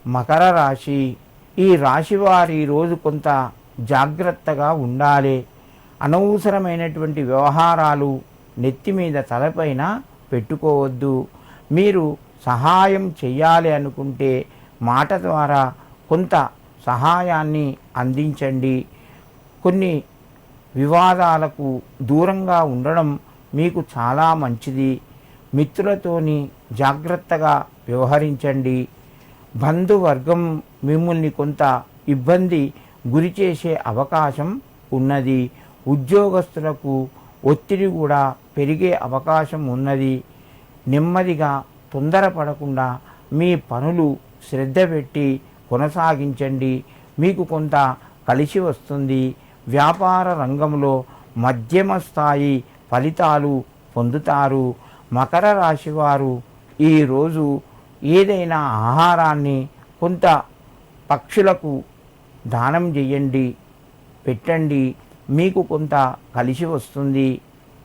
మకర రాశి. ఈ రాశి వారి రోజు కొంత జాగ్రత్తగా ఉండాలి. అనవసరమైనటువంటి వ్యవహారాలు నెత్తి మీద తలపైన పెట్టుకోవద్దు. మీరు సహాయం చెయ్యాలి అనుకుంటే మాట ద్వారా కొంత సహాయాన్ని అందించండి. కొన్ని వివాదాలకు దూరంగా ఉండడం మీకు చాలా మంచిది. మిత్రులతోని జాగ్రత్తగా వ్యవహరించండి. బంధువర్గం మిమ్మల్ని కొంత ఇబ్బంది గురి చేసే అవకాశం ఉన్నది. ఉద్యోగస్తులకు ఒత్తిడి కూడా పెరిగే అవకాశం ఉన్నది. నెమ్మదిగా తొందరపడకుండా మీ పనులు శ్రద్ధ పెట్టి కొనసాగించండి. మీకు కొంత కలిసి వస్తుంది. వ్యాపార రంగంలో మధ్యమ స్థాయి ఫలితాలు పొందుతారు. మకర రాశి వారు ఈరోజు ఏదైనా ఆహారాన్ని కొంత పక్షులకు దానం చేయండి, పెట్టండి. మీకు కొంత కలిసి వస్తుంది.